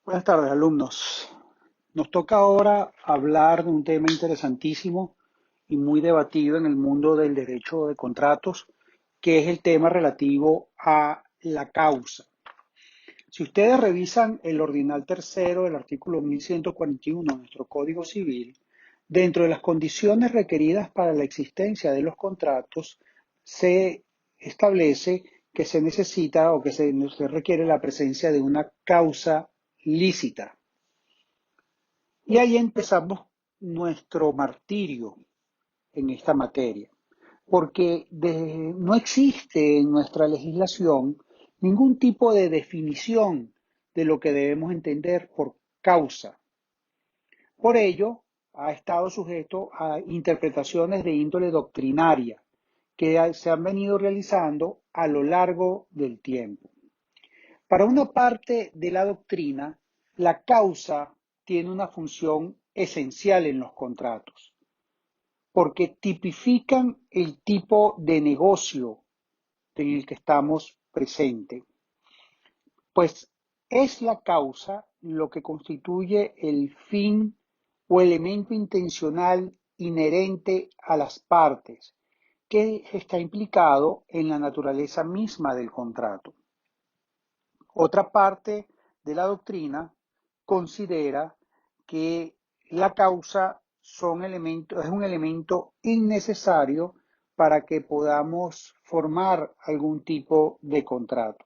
Buenas tardes, alumnos. Nos toca ahora hablar de un tema interesantísimo y muy debatido en el mundo del derecho de contratos, que es el tema relativo a la causa. Si ustedes revisan el ordinal tercero del artículo 1141 de nuestro Código Civil, dentro de las condiciones requeridas para la existencia de los contratos, se establece que se necesita o que se requiere la presencia de una causa lícita. Y ahí empezamos nuestro martirio en esta materia, porque no existe en nuestra legislación ningún tipo de definición de lo que debemos entender por causa. Por ello, ha estado sujeto a interpretaciones de índole doctrinaria que se han venido realizando a lo largo del tiempo. Para una parte de la doctrina, la causa tiene una función esencial en los contratos, porque tipifican el tipo de negocio en el que estamos presentes. Pues es la causa lo que constituye el fin o elemento intencional inherente a las partes, que está implicado en la naturaleza misma del contrato. Otra parte de la doctrina considera que la causa es un elemento innecesario para que podamos formar algún tipo de contrato.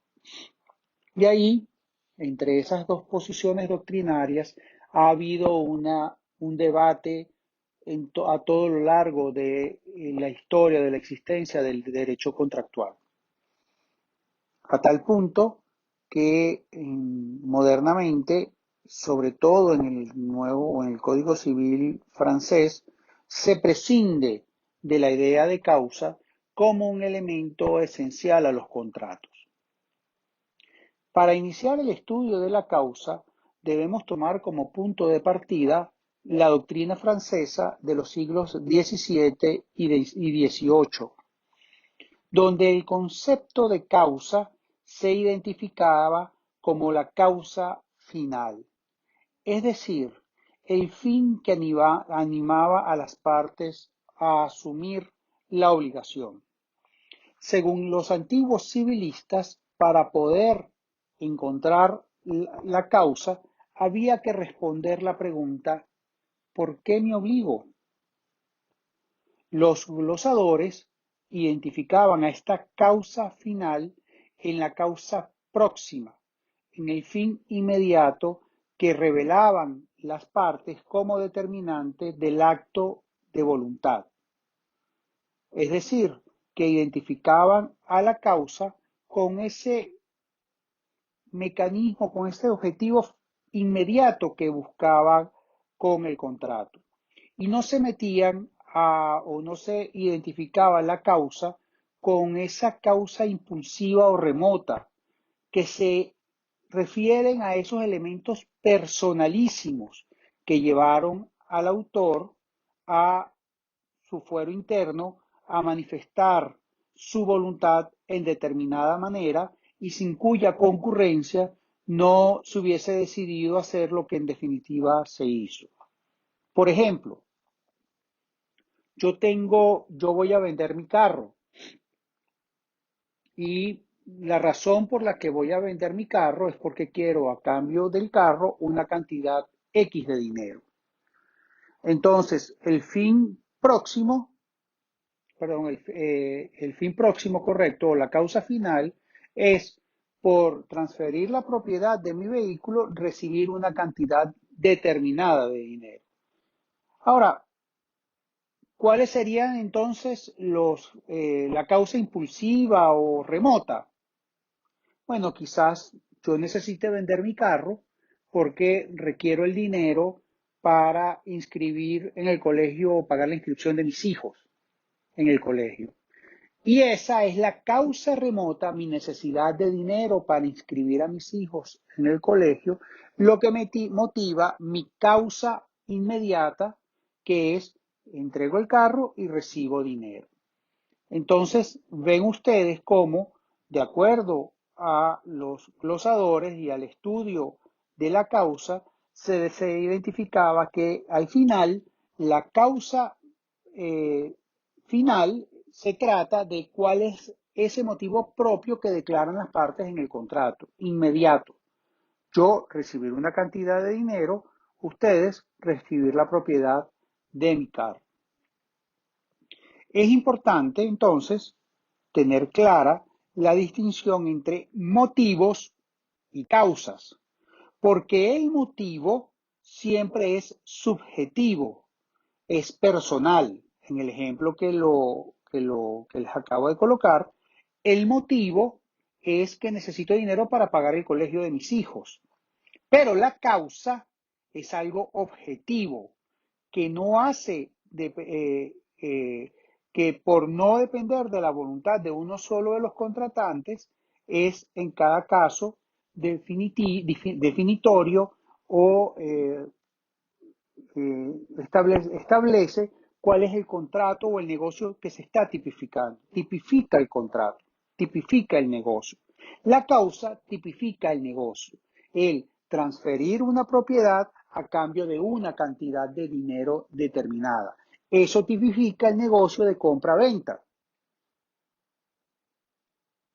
Y ahí, entre esas dos posiciones doctrinarias, ha habido un debate a todo lo largo de la historia de la existencia del derecho contractual. A tal punto que modernamente, sobre todo en el nuevo, en el Código Civil francés, se prescinde de la idea de causa como un elemento esencial a los contratos. Para iniciar el estudio de la causa, debemos tomar como punto de partida la doctrina francesa de los siglos XVII y XVIII, donde el concepto de causa se identificaba como la causa final, es decir, el fin que animaba a las partes a asumir la obligación. Según los antiguos civilistas, para poder encontrar la causa, había que responder la pregunta: ¿por qué me obligo? Los glosadores identificaban a esta causa final en la causa próxima, en el fin inmediato que revelaban las partes como determinante del acto de voluntad. Es decir, que identificaban a la causa con ese mecanismo, con ese objetivo inmediato que buscaban con el contrato. Y no se metían o no se identificaba la causa con esa causa impulsiva o remota que se refieren a esos elementos personalísimos que llevaron al autor a su fuero interno a manifestar su voluntad en determinada manera y sin cuya concurrencia no se hubiese decidido hacer lo que en definitiva se hizo. Por ejemplo, yo voy a vender mi carro y la razón por la que voy a vender mi carro es porque quiero a cambio del carro una cantidad X de dinero. Entonces, el fin próximo correcto o la causa final es, por transferir la propiedad de mi vehículo, recibir una cantidad determinada de dinero. Ahora, ¿cuáles serían entonces la causa impulsiva o remota? Bueno, quizás yo necesite vender mi carro porque requiero el dinero para inscribir en el colegio o pagar la inscripción de mis hijos en el colegio. Y esa es la causa remota, mi necesidad de dinero para inscribir a mis hijos en el colegio, lo que me motiva mi causa inmediata, que es entrego el carro y recibo dinero. Entonces, ven ustedes cómo, de acuerdo a los glosadores y al estudio de la causa, se identificaba que al final la causa final se trata de cuál es ese motivo propio que declaran las partes en el contrato, inmediato. Yo recibir una cantidad de dinero, ustedes recibir la propiedad de mi carro. Es importante entonces tener clara la distinción entre motivos y causas, porque el motivo siempre es subjetivo, es personal. En el ejemplo que les acabo de colocar, el motivo es que necesito dinero para pagar el colegio de mis hijos, pero la causa es algo objetivo, que no hace que por no depender de la voluntad de uno solo de los contratantes, es en cada caso definitorio o establece cuál es el contrato o el negocio que se está tipificando. Tipifica el contrato, tipifica el negocio. La causa tipifica el negocio. El transferir una propiedad a cambio de una cantidad de dinero determinada. Eso tipifica el negocio de compra-venta.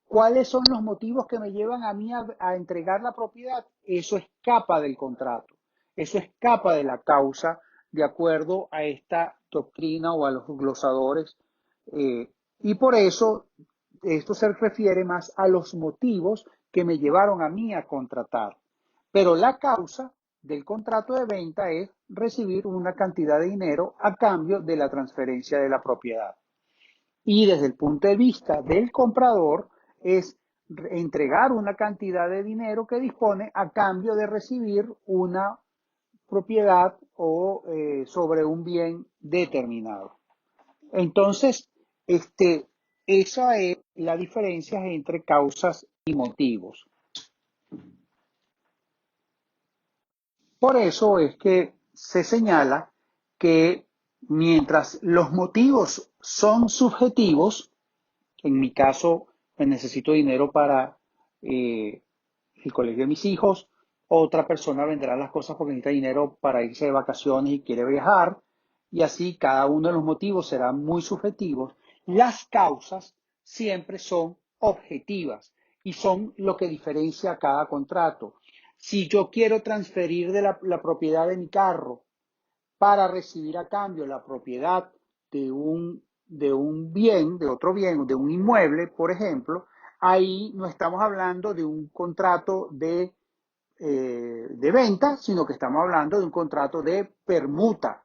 ¿Cuáles son los motivos que me llevan a mí a entregar la propiedad? Eso escapa del contrato, eso escapa de la causa de acuerdo a esta doctrina o a los glosadores. Y por eso esto se refiere más a los motivos que me llevaron a mí a contratar. Pero la causa del contrato de venta es recibir una cantidad de dinero a cambio de la transferencia de la propiedad. Y desde el punto de vista del comprador es entregar una cantidad de dinero que dispone a cambio de recibir una propiedad o sobre un bien determinado. Entonces, esa es la diferencia entre causas y motivos. Por eso es que se señala que mientras los motivos son subjetivos, en mi caso, necesito dinero para el colegio de mis hijos. Otra persona venderá las cosas porque necesita dinero para irse de vacaciones y quiere viajar. Y así cada uno de los motivos serán muy subjetivos. Las causas siempre son objetivas y son lo que diferencia cada contrato. Si yo quiero transferir de la propiedad de mi carro para recibir a cambio la propiedad de un bien, de otro bien, de un inmueble, por ejemplo, ahí no estamos hablando de un contrato de venta, sino que estamos hablando de un contrato de permuta.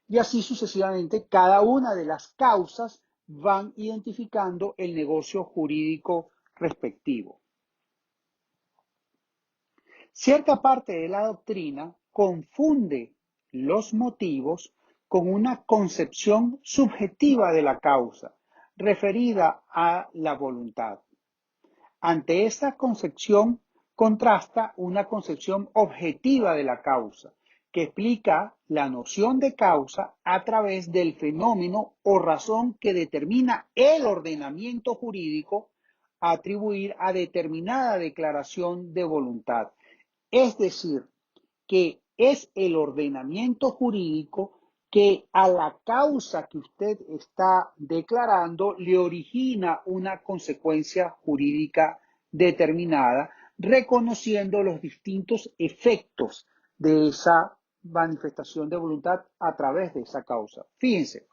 Y así sucesivamente, cada una de las causas van identificando el negocio jurídico respectivo. Cierta parte de la doctrina confunde los motivos con una concepción subjetiva de la causa, referida a la voluntad. Ante esa concepción contrasta una concepción objetiva de la causa, que explica la noción de causa a través del fenómeno o razón que determina el ordenamiento jurídico a atribuir a determinada declaración de voluntad. Es decir, que es el ordenamiento jurídico que a la causa que usted está declarando le origina una consecuencia jurídica determinada, reconociendo los distintos efectos de esa manifestación de voluntad a través de esa causa. Fíjense,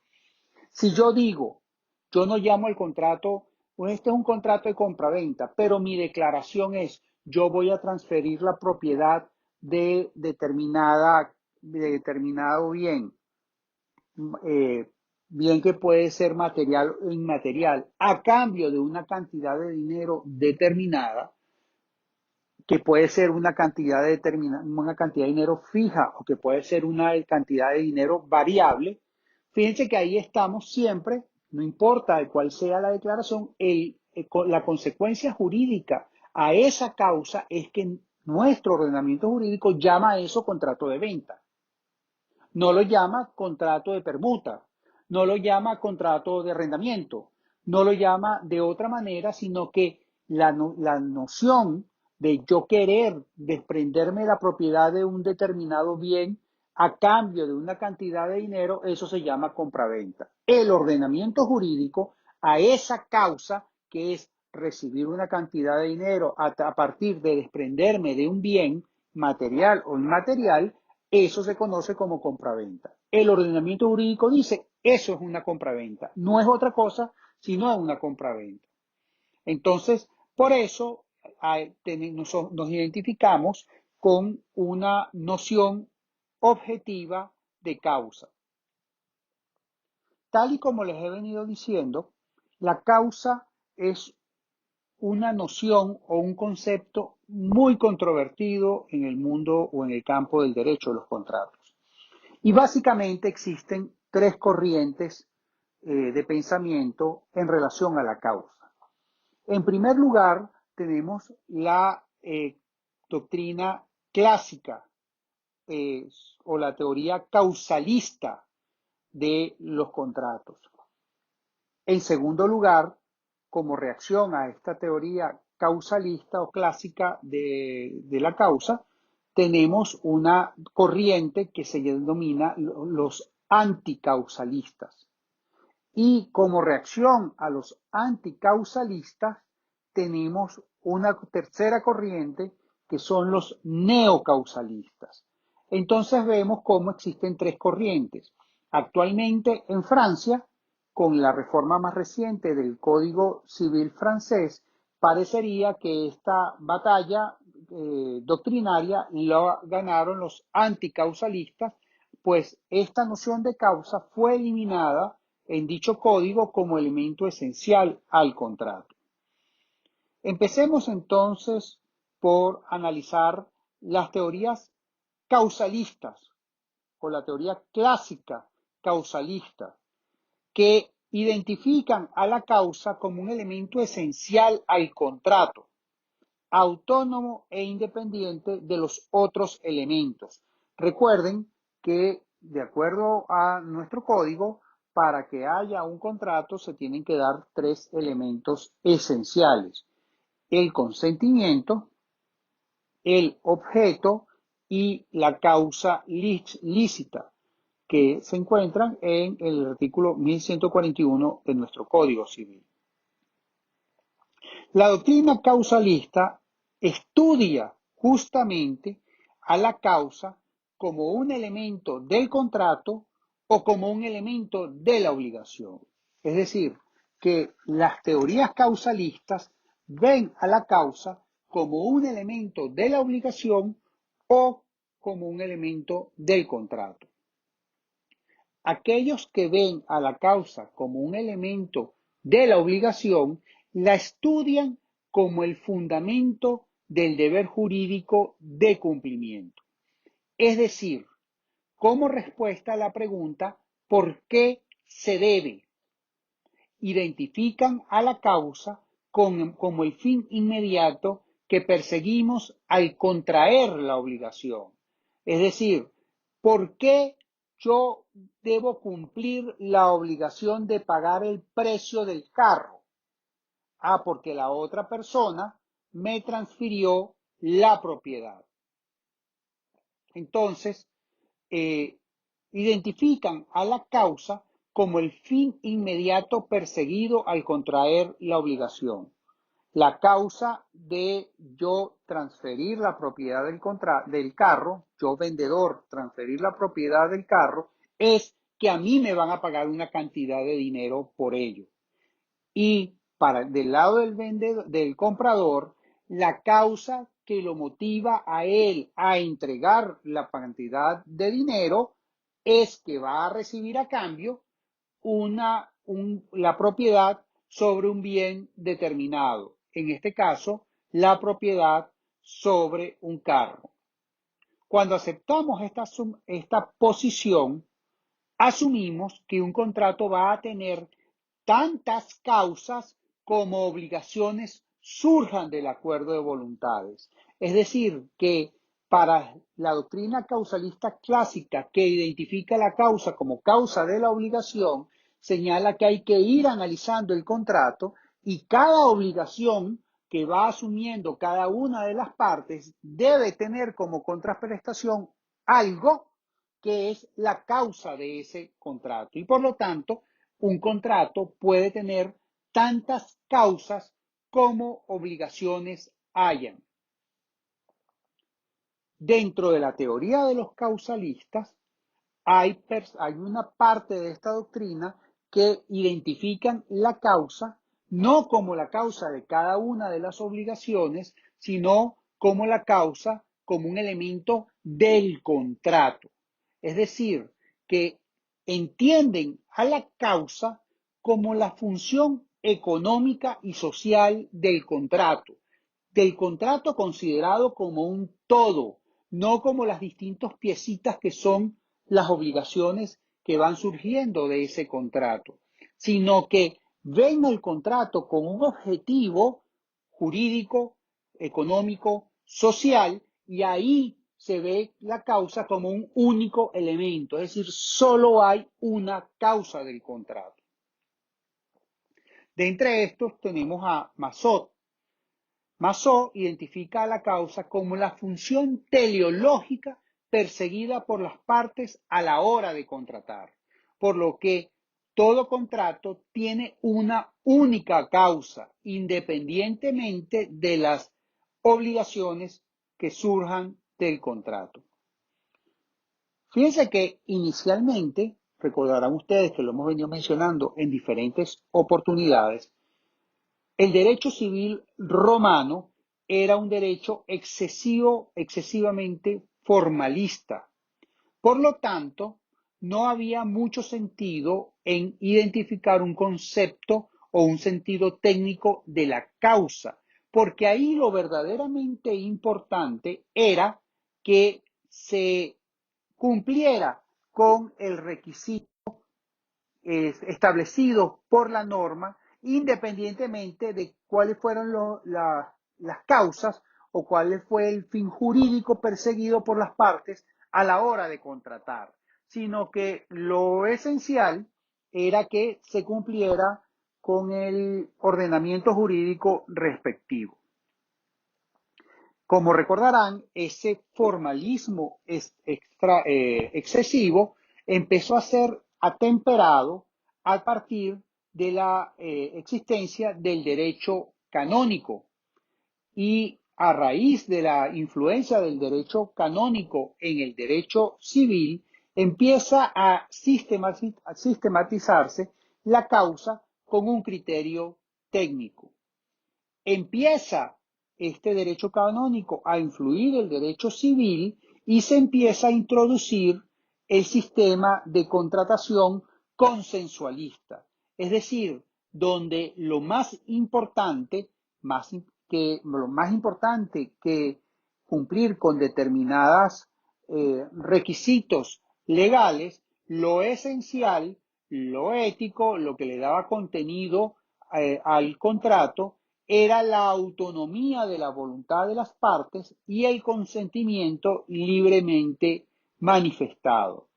si yo digo, yo no llamo el contrato, este es un contrato de compraventa, pero mi declaración es, yo voy a transferir la propiedad de determinado bien, eh, bien que puede ser material o inmaterial, a cambio de una cantidad de dinero determinada, que puede ser una cantidad de dinero fija o que puede ser una cantidad de dinero variable. Fíjense que ahí estamos siempre, no importa cuál sea la declaración, la consecuencia jurídica a esa causa es que nuestro ordenamiento jurídico llama a eso contrato de venta. No lo llama contrato de permuta, no lo llama contrato de arrendamiento, no lo llama de otra manera, sino que la noción de yo querer desprenderme de la propiedad de un determinado bien a cambio de una cantidad de dinero, eso se llama compraventa. El ordenamiento jurídico a esa causa, que es recibir una cantidad de dinero a partir de desprenderme de un bien material o inmaterial, eso se conoce como compraventa. El ordenamiento jurídico dice, eso es una compraventa. No es otra cosa, sino una compraventa. Entonces, por eso nos identificamos con una noción objetiva de causa. Tal y como les he venido diciendo, la causa es una noción o un concepto muy controvertido en el mundo o en el campo del derecho de los contratos. Y básicamente existen tres corrientes de pensamiento en relación a la causa. En primer lugar, tenemos la doctrina clásica o la teoría causalista de los contratos. En segundo lugar, como reacción a esta teoría causalista o clásica de la causa, tenemos una corriente que se denomina los anticausalistas. Y como reacción a los anticausalistas, tenemos una tercera corriente que son los neocausalistas. Entonces vemos cómo existen tres corrientes. Actualmente en Francia, con la reforma más reciente del Código Civil francés, parecería que esta batalla doctrinaria la ganaron los anticausalistas, pues esta noción de causa fue eliminada en dicho código como elemento esencial al contrato. Empecemos entonces por analizar las teorías causalistas o la teoría clásica causalista, que identifican a la causa como un elemento esencial al contrato, autónomo e independiente de los otros elementos. Recuerden que, de acuerdo a nuestro código, para que haya un contrato se tienen que dar tres elementos esenciales: el consentimiento, el objeto y la causa lícita, que se encuentran en el artículo 1141 de nuestro Código Civil. La doctrina causalista estudia justamente a la causa como un elemento del contrato o como un elemento de la obligación. Es decir, que las teorías causalistas ven a la causa como un elemento de la obligación o como un elemento del contrato. Aquellos que ven a la causa como un elemento de la obligación la estudian como el fundamento del deber jurídico de cumplimiento. Es decir, como respuesta a la pregunta ¿por qué se debe? Identifican a la causa como el fin inmediato que perseguimos al contraer la obligación. Es decir, ¿por qué yo debo cumplir la obligación de pagar el precio del carro? Porque la otra persona me transfirió la propiedad. Entonces, identifican a la causa como el fin inmediato perseguido al contraer la obligación. La causa de yo transferir la propiedad del carro, yo vendedor transferir la propiedad del carro, es que a mí me van a pagar una cantidad de dinero por ello. Y del lado del comprador, la causa que lo motiva a él a entregar la cantidad de dinero es que va a recibir a cambio la propiedad sobre un bien determinado. En este caso, la propiedad sobre un carro. Cuando aceptamos esta posición, asumimos que un contrato va a tener tantas causas como obligaciones surjan del acuerdo de voluntades. Es decir, que para la doctrina causalista clásica, que identifica la causa como causa de la obligación, señala que hay que ir analizando el contrato y cada obligación que va asumiendo cada una de las partes debe tener como contraprestación algo que es la causa de ese contrato. Y por lo tanto, un contrato puede tener tantas causas como obligaciones hayan. Dentro de la teoría de los causalistas, hay una parte de esta doctrina que identifican la causa no como la causa de cada una de las obligaciones, sino como la causa como un elemento del contrato. Es decir, que entienden a la causa como la función económica y social del contrato considerado como un todo, no como las distintas piecitas que son las obligaciones que van surgiendo de ese contrato, sino que ven el contrato como un objetivo jurídico, económico, social, y ahí se ve la causa como un único elemento, es decir, solo hay una causa del contrato. De entre estos tenemos a Massot. Massot identifica a la causa como la función teleológica perseguida por las partes a la hora de contratar, por lo que todo contrato tiene una única causa, independientemente de las obligaciones que surjan del contrato. Fíjense que inicialmente, recordarán ustedes que lo hemos venido mencionando en diferentes oportunidades, el derecho civil romano era un derecho excesivamente formalista. Por lo tanto, no había mucho sentido en identificar un concepto o un sentido técnico de la causa, porque ahí lo verdaderamente importante era que se cumpliera con el requisito establecidos por la norma, independientemente de cuáles fueron las causas o cuál fue el fin jurídico perseguido por las partes a la hora de contratar, sino que lo esencial era que se cumpliera con el ordenamiento jurídico respectivo. Como recordarán, ese formalismo excesivo empezó a ser atemperado a partir de la existencia del derecho canónico y a raíz de la influencia del derecho canónico en el derecho civil, empieza a sistematizarse la causa con un criterio técnico. Empieza este derecho canónico a influir el derecho civil y se empieza a introducir el sistema de contratación consensualista, es decir, donde lo más importante, que cumplir con determinados requisitos legales, lo esencial, lo ético, lo que le daba contenido al contrato, era la autonomía de la voluntad de las partes y el consentimiento libremente manifestado.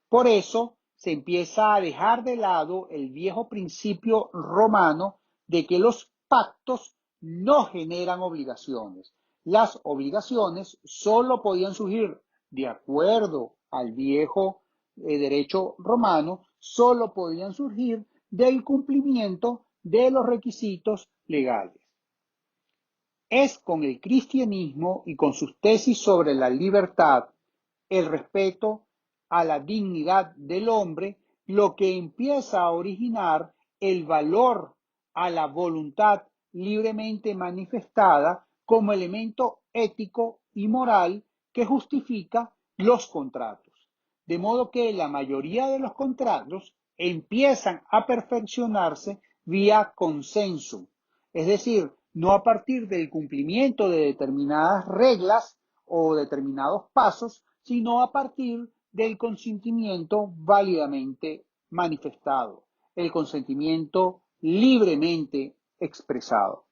Por eso se empieza a dejar de lado el viejo principio romano de que los pactos no generan obligaciones. Las obligaciones solo podían surgir de acuerdo al viejo derecho romano, solo podían surgir del cumplimiento de los requisitos legales. Es con el cristianismo y con sus tesis sobre la libertad, el respeto a la dignidad del hombre, lo que empieza a originar el valor a la voluntad libremente manifestada como elemento ético y moral que justifica los contratos. De modo que la mayoría de los contratos empiezan a perfeccionarse vía consenso, es decir, no a partir del cumplimiento de determinadas reglas o determinados pasos, sino a partir del consentimiento válidamente manifestado, el consentimiento libremente expresado.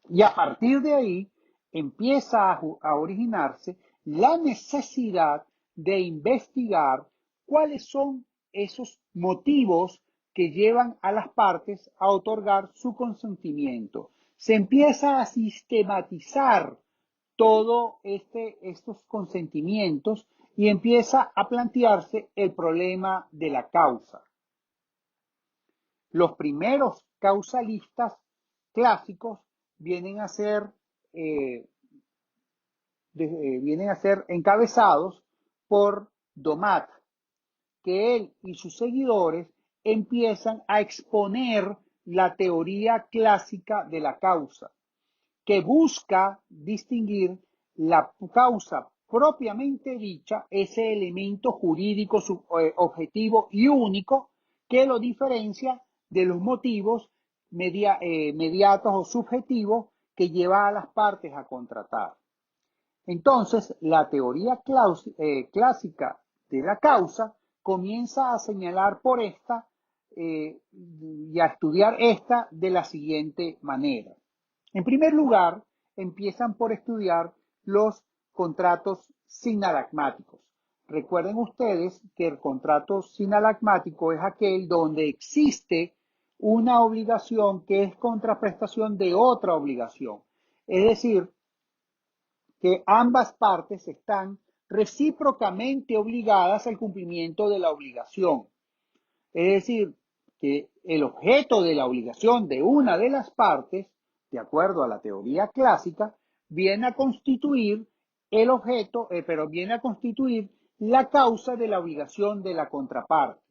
Y a partir de ahí empieza a originarse la necesidad de investigar cuáles son esos motivos que llevan a las partes a otorgar su consentimiento. se empieza a sistematizar todo estos consentimientos y empieza a plantearse el problema de la causa. Los primeros causalistas clásicos vienen a ser, eh, vienen a ser encabezados por Domat, que él y sus seguidores empiezan a exponer la teoría clásica de la causa, que busca distinguir la causa propiamente dicha, ese elemento jurídico objetivo y único que lo diferencia de los motivos mediatos o subjetivos que lleva a las partes a contratar. Entonces, la teoría clásica de la causa comienza a señalar por esta y a estudiar esta de la siguiente manera. En primer lugar, empiezan por estudiar los contratos sinalagmáticos. Recuerden ustedes que el contrato sinalagmático es aquel donde existe una obligación que es contraprestación de otra obligación. Es decir, que ambas partes están recíprocamente obligadas al cumplimiento de la obligación. Es decir, que el objeto de la obligación de una de las partes, de acuerdo a la teoría clásica, viene a constituir el objeto, pero viene a constituir la causa de la obligación de la contraparte.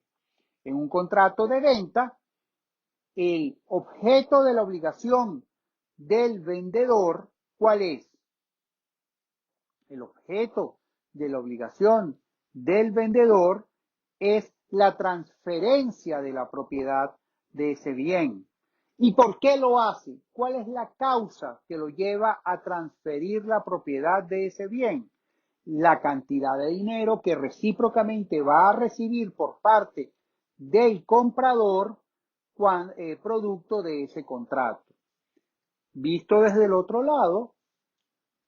En un contrato de venta, el objeto de la obligación del vendedor, ¿cuál es? El objeto de la obligación del vendedor es la transferencia de la propiedad de ese bien. ¿Y por qué lo hace? ¿Cuál es la causa que lo lleva a transferir la propiedad de ese bien? La cantidad de dinero que recíprocamente va a recibir por parte del comprador producto de ese contrato. Visto desde el otro lado,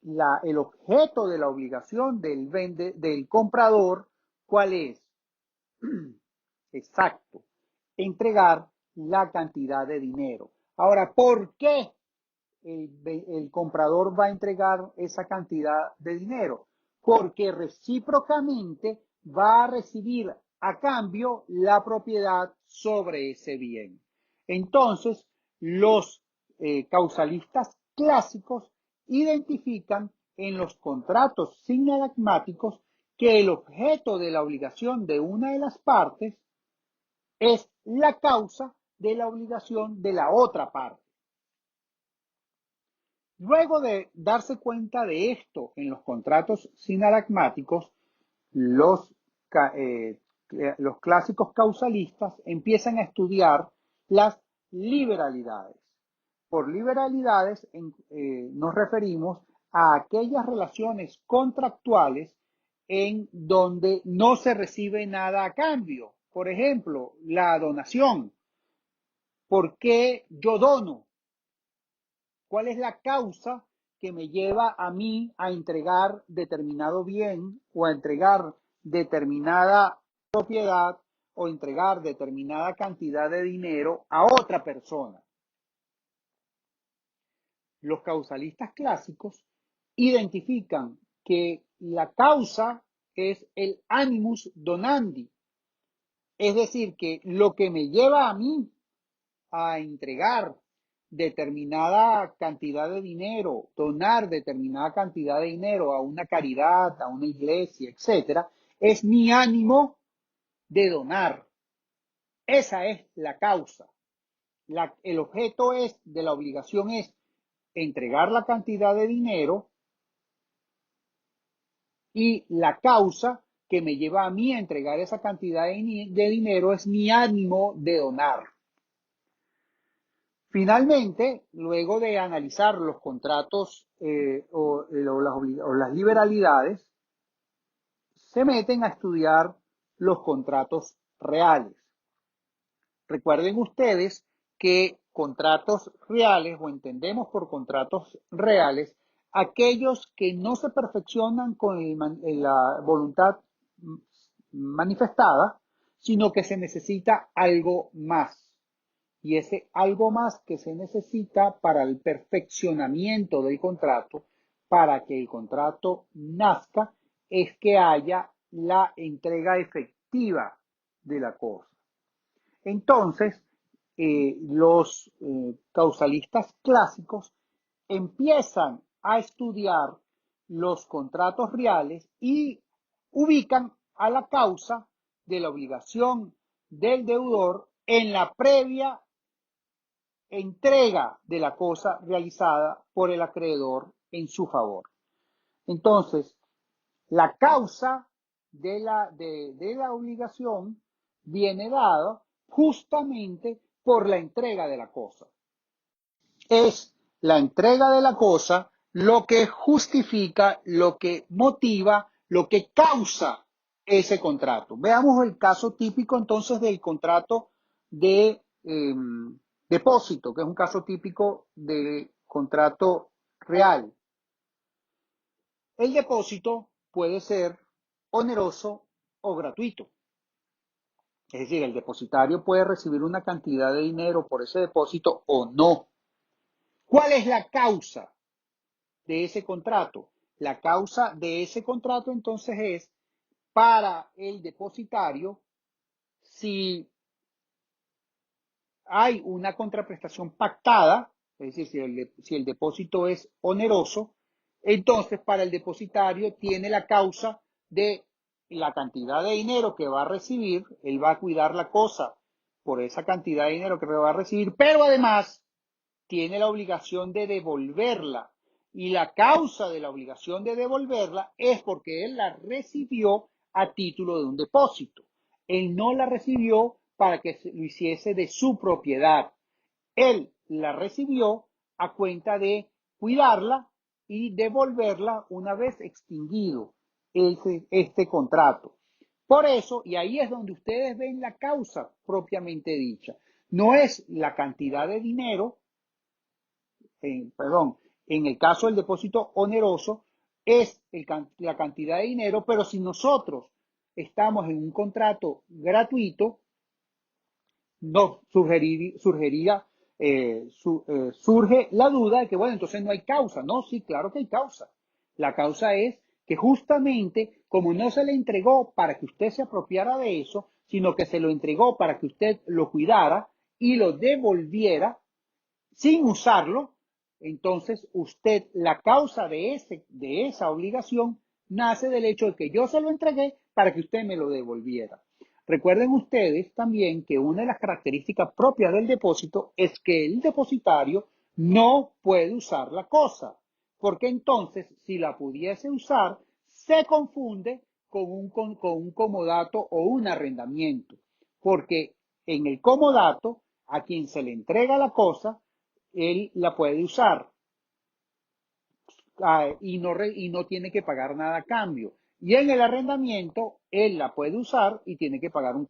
el objeto de la obligación del comprador, ¿cuál es? Exacto, entregar la cantidad de dinero. Ahora, ¿por qué el comprador va a entregar esa cantidad de dinero? Porque recíprocamente va a recibir a cambio la propiedad sobre ese bien. Entonces, los causalistas clásicos identifican en los contratos sinalagmáticos que el objeto de la obligación de una de las partes es la causa de la obligación de la otra parte. Luego de darse cuenta de esto en los contratos sinalagmáticos, los, eh, los clásicos causalistas empiezan a estudiar las liberalidades. Por liberalidades nos referimos a aquellas relaciones contractuales en donde no se recibe nada a cambio. Por ejemplo, la donación. ¿Por qué yo dono? ¿Cuál es la causa que me lleva a mí a entregar determinado bien o a entregar determinada propiedad o entregar determinada cantidad de dinero a otra persona? Los causalistas clásicos identifican que la causa es el animus donandi, es decir, que lo que me lleva a mí a entregar determinada cantidad de dinero, donar determinada cantidad de dinero a una caridad, a una iglesia, etcétera, es mi ánimo de donar. Esa es la causa. El objeto de la obligación es entregar la cantidad de dinero y la causa que me lleva a mí a entregar esa cantidad de dinero es mi ánimo de donar. Finalmente, luego de analizar los contratos o las liberalidades, se meten a estudiar los contratos reales. Recuerden ustedes que contratos reales, o entendemos por contratos reales, aquellos que no se perfeccionan con la voluntad manifestada, sino que se necesita algo más. y ese algo más que se necesita para el perfeccionamiento del contrato, para que el contrato nazca, es que haya la entrega efectiva de la cosa. Entonces, los causalistas clásicos empiezan a estudiar los contratos reales y ubican a la causa de la obligación del deudor en la previa entrega de la cosa realizada por el acreedor en su favor. Entonces, la causa de la obligación viene dada justamente por la entrega de la cosa. Es la entrega de la cosa lo que justifica, lo que motiva, lo que causa ese contrato. Veamos el caso típico entonces del contrato de depósito, que es un caso típico de contrato real. El depósito puede ser oneroso o gratuito. Es decir, el depositario puede recibir una cantidad de dinero por ese depósito o no. ¿Cuál es la causa de ese contrato? La causa de ese contrato entonces es para el depositario si hay una contraprestación pactada, es decir, si el depósito es oneroso, entonces para el depositario tiene la causa de la cantidad de dinero que va a recibir, él va a cuidar la cosa por esa cantidad de dinero que va a recibir, pero además tiene la obligación de devolverla. Y la causa de la obligación de devolverla es porque él la recibió a título de un depósito. Él no la recibió para que lo hiciese de su propiedad. Él la recibió a cuenta de cuidarla y devolverla una vez extinguido este contrato. Por eso, y ahí es donde ustedes ven la causa propiamente dicha. No es la cantidad de dinero, en el caso del depósito oneroso, es la cantidad de dinero, pero si nosotros estamos en un contrato gratuito, no surge la duda de que, bueno, entonces no hay causa. No, sí, claro que hay causa. La causa es que justamente como no se le entregó para que usted se apropiara de eso, sino que se lo entregó para que usted lo cuidara y lo devolviera sin usarlo, entonces usted, la causa de esa obligación nace del hecho de que yo se lo entregué para que usted me lo devolviera. Recuerden ustedes también que una de las características propias del depósito es que el depositario no puede usar la cosa, porque entonces si la pudiese usar, se confunde con un comodato o un arrendamiento, porque en el comodato, a quien se le entrega la cosa, él la puede usar y no tiene que pagar nada a cambio. Y en el arrendamiento, él la puede usar y tiene que pagar un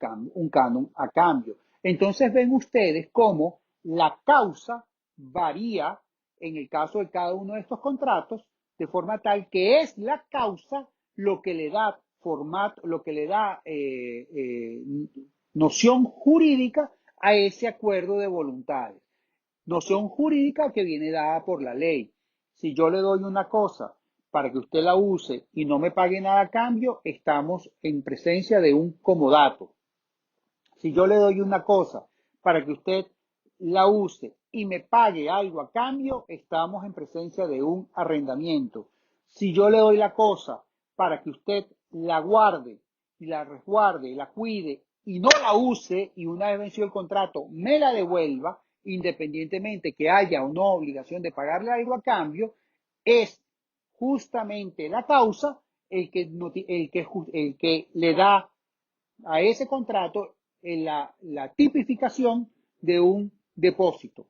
canon a cambio. Entonces ven ustedes cómo la causa varía en el caso de cada uno de estos contratos, de forma tal que es la causa lo que le da formato, lo que le da noción jurídica a ese acuerdo de voluntades. Noción jurídica que viene dada por la ley. Si yo le doy una cosa para que usted la use y no me pague nada a cambio, estamos en presencia de un comodato. Si yo le doy una cosa para que usted la use y me pague algo a cambio, estamos en presencia de un arrendamiento. Si yo le doy la cosa para que usted la guarde y la resguarde, la cuide y no la use y una vez vencido el contrato me la devuelva, independientemente que haya o no obligación de pagarle algo a cambio, es justamente la causa el que le da a ese contrato en la tipificación de un depósito.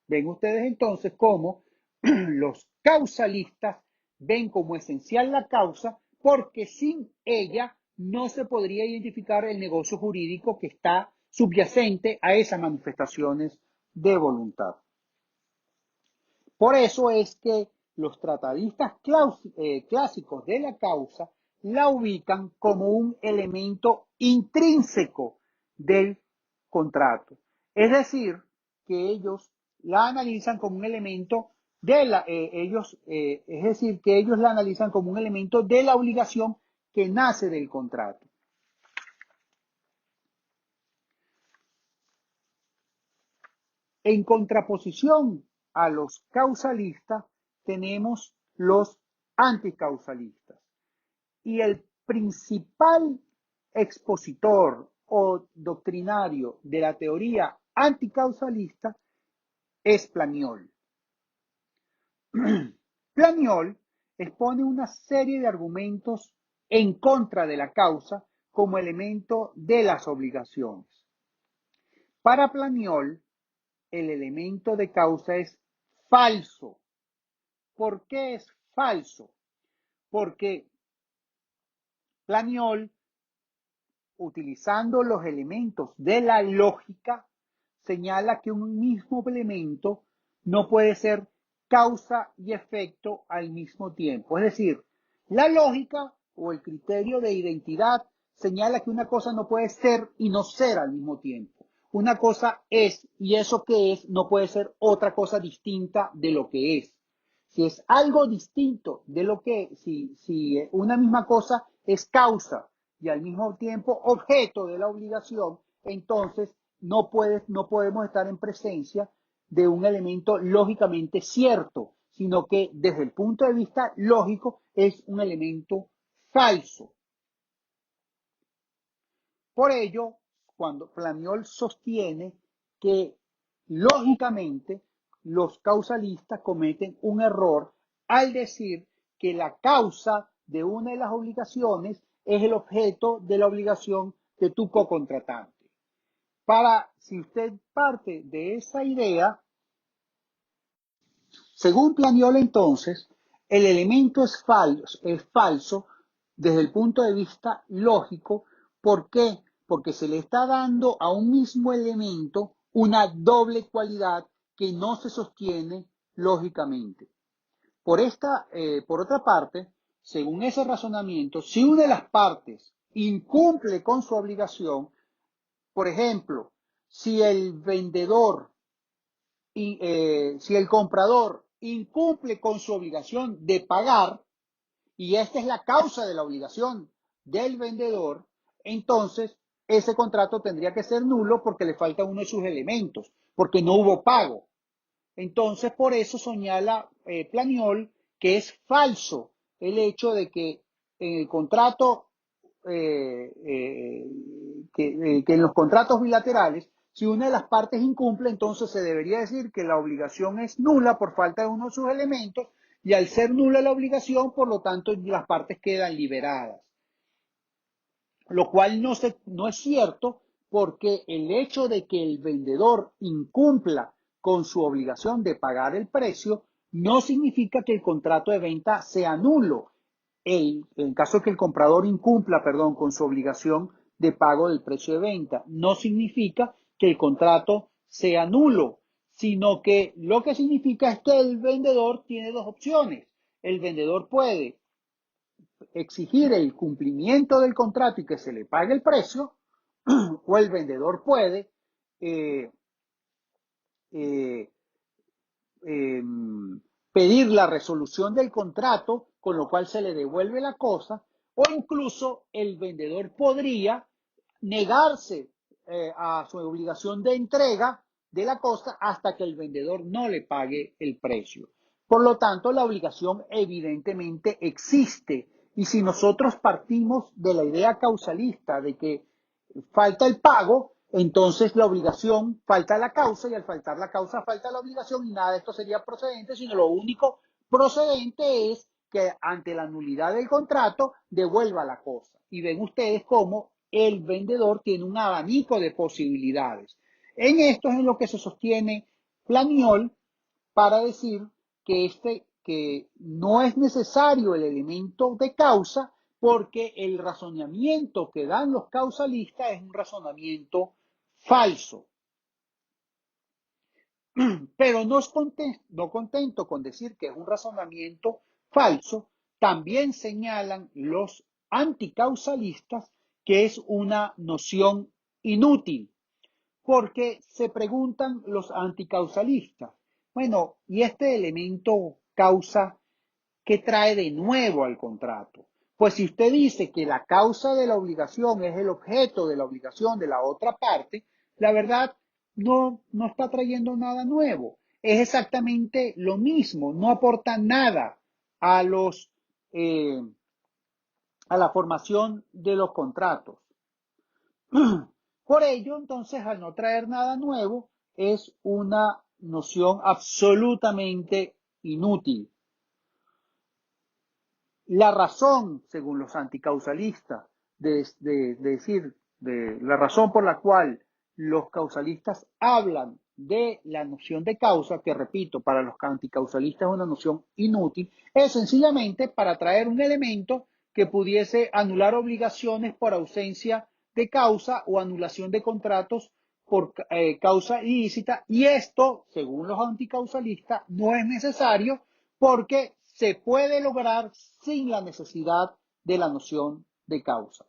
Ven ustedes entonces cómo los causalistas ven como esencial la causa porque sin ella no se podría identificar el negocio jurídico que está subyacente a esas manifestaciones de voluntad. Por eso es que los tratadistas clásicos de la causa la ubican como un elemento intrínseco del contrato. Es decir, que ellos la analizan como un elemento de la, es decir, que ellos la analizan como un elemento de la obligación que nace del contrato. En contraposición a los causalistas, tenemos los anticausalistas. Y el principal expositor o doctrinario de la teoría anticausalista es Planiol. Planiol expone una serie de argumentos en contra de la causa como elemento de las obligaciones. Para Planiol, el elemento de causa es falso. ¿Por qué es falso? Porque Planiol, utilizando los elementos de la lógica, señala que un mismo elemento no puede ser causa y efecto al mismo tiempo. Es decir, la lógica o el criterio de identidad señala que una cosa no puede ser y no ser al mismo tiempo. Una cosa es y eso que es no puede ser otra cosa distinta de lo que es. Si es algo distinto de lo que, si una misma cosa es causa y al mismo tiempo objeto de la obligación, entonces no podemos estar en presencia de un elemento lógicamente cierto, sino que desde el punto de vista lógico es un elemento falso. Por ello, cuando Planiol sostiene que lógicamente los causalistas cometen un error al decir que la causa de una de las obligaciones es el objeto de la obligación de tu cocontratante. Si usted parte de esa idea, según Planiol entonces, el elemento es falso desde el punto de vista lógico. ¿Por qué? Porque se le está dando a un mismo elemento una doble cualidad que no se sostiene lógicamente. Por otra parte, según ese razonamiento, si una de las partes incumple con su obligación, por ejemplo, si el vendedor si el comprador incumple con su obligación de pagar, y esta es la causa de la obligación del vendedor, entonces ese contrato tendría que ser nulo porque le falta uno de sus elementos, porque no hubo pago. Entonces, por eso señala Planiol que es falso el hecho de que en el contrato, que en los contratos bilaterales, si una de las partes incumple, entonces se debería decir que la obligación es nula por falta de uno de sus elementos, y al ser nula la obligación, por lo tanto, las partes quedan liberadas. Lo cual no es cierto, porque el hecho de que el vendedor incumpla con su obligación de pagar el precio no significa que el contrato de venta sea nulo. En caso de que el comprador incumpla, perdón, con su obligación de pago del precio de venta, no significa que el contrato sea nulo, sino que lo que significa es que el vendedor tiene dos opciones. El vendedor puede exigir el cumplimiento del contrato y que se le pague el precio, o el vendedor puede eh, eh, eh, pedir la resolución del contrato, con lo cual se le devuelve la cosa, o incluso el vendedor podría negarse a su obligación de entrega de la cosa hasta que el vendedor no le pague el precio. Por lo tanto, la obligación evidentemente existe. Y si nosotros partimos de la idea causalista de que falta el pago, entonces la obligación falta la causa, y al faltar la causa falta la obligación, y nada de esto sería procedente, sino lo único procedente es que ante la nulidad del contrato devuelva la cosa. Y ven ustedes cómo el vendedor tiene un abanico de posibilidades. En esto es en lo que se sostiene Planiol para decir que no es necesario el elemento de causa, porque el razonamiento que dan los causalistas es un razonamiento falso. Pero no contento con decir que es un razonamiento falso, también señalan los anticausalistas que es una noción inútil. Porque se preguntan los anticausalistas, bueno, ¿y este elemento causa qué trae de nuevo al contrato? Pues si usted dice que la causa de la obligación es el objeto de la obligación de la otra parte, la verdad no está trayendo nada nuevo. Es exactamente lo mismo, no aporta nada a los eh, a la formación de los contratos. Por ello, entonces, al no traer nada nuevo, es una noción absolutamente inútil. La razón, según los anticausalistas, la razón por la cual los causalistas hablan de la noción de causa, que repito, para los anticausalistas es una noción inútil, es sencillamente para traer un elemento que pudiese anular obligaciones por ausencia de causa o anulación de contratos por causa ilícita, y esto, según los anticausalistas, no es necesario porque se puede lograr sin la necesidad de la noción de causa.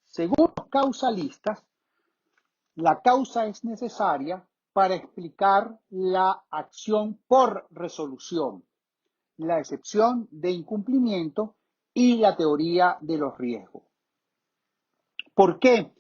Según los causalistas, la causa es necesaria para explicar la acción por resolución, la excepción de incumplimiento y la teoría de los riesgos. ¿Por qué?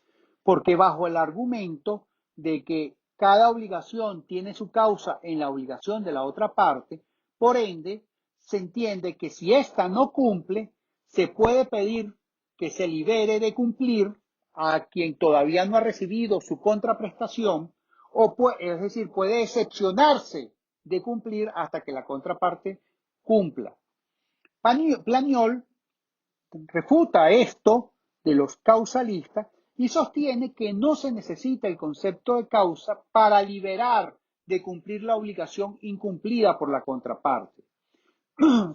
Porque bajo el argumento de que cada obligación tiene su causa en la obligación de la otra parte, por ende, se entiende que si ésta no cumple, se puede pedir que se libere de cumplir a quien todavía no ha recibido su contraprestación, es decir, puede excepcionarse de cumplir hasta que la contraparte cumpla. Planiol refuta esto de los causalistas y sostiene que no se necesita el concepto de causa para liberar de cumplir la obligación incumplida por la contraparte,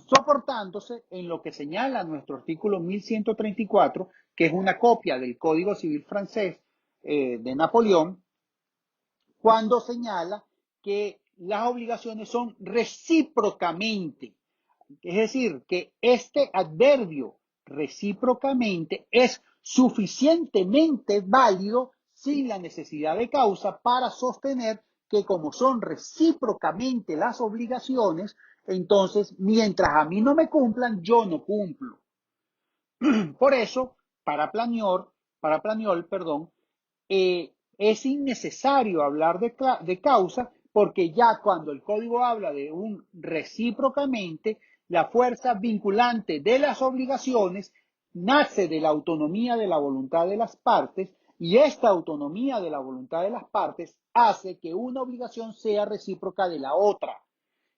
soportándose en lo que señala nuestro artículo 1134, que es una copia del Código Civil francés de Napoleón, cuando señala que las obligaciones son recíprocamente. Es decir, que este adverbio recíprocamente es suficientemente válido sin la necesidad de causa para sostener que como son recíprocamente las obligaciones, entonces mientras a mí no me cumplan, yo no cumplo. Por eso, para Planiol, perdón, es innecesario hablar de causa porque ya cuando el código habla de un recíprocamente, la fuerza vinculante de las obligaciones nace de la autonomía de la voluntad de las partes y esta autonomía de la voluntad de las partes hace que una obligación sea recíproca de la otra.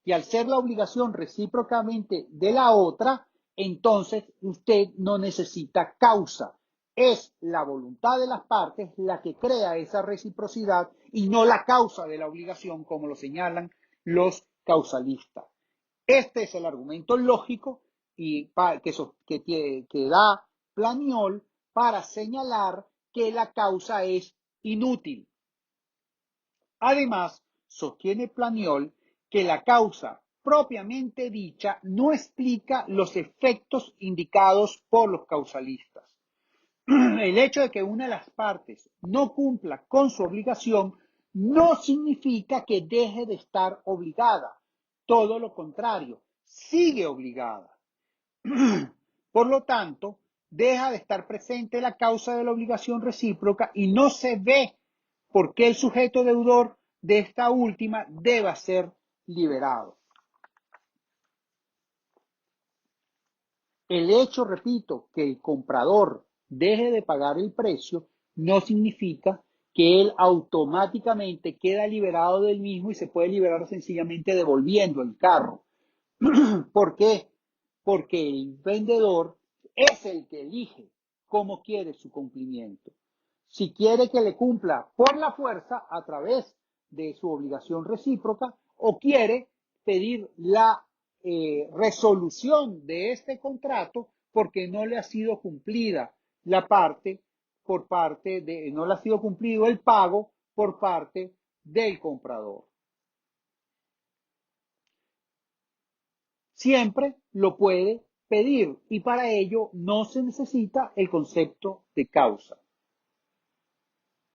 Y al ser la obligación recíprocamente de la otra, entonces usted no necesita causa. Es la voluntad de las partes la que crea esa reciprocidad y no la causa de la obligación, como lo señalan los causalistas. Este es el argumento lógico y que da Planiol para señalar que la causa es inútil. Además, sostiene Planiol que la causa propiamente dicha no explica los efectos indicados por los causalistas. El hecho de que una de las partes no cumpla con su obligación no significa que deje de estar obligada. Todo lo contrario, sigue obligada. Por lo tanto, deja de estar presente la causa de la obligación recíproca y no se ve por qué el sujeto deudor de esta última deba ser liberado. El hecho, repito, que el comprador deje de pagar el precio no significa que él automáticamente queda liberado del mismo y se puede liberar sencillamente devolviendo el carro. ¿Por qué? Porque el vendedor es el que elige cómo quiere su cumplimiento. Si quiere que le cumpla por la fuerza a través de su obligación recíproca o quiere pedir la resolución de este contrato porque no le ha sido cumplida la parte no le ha sido cumplido el pago por parte del comprador. Siempre lo puede pedir y para ello no se necesita el concepto de causa.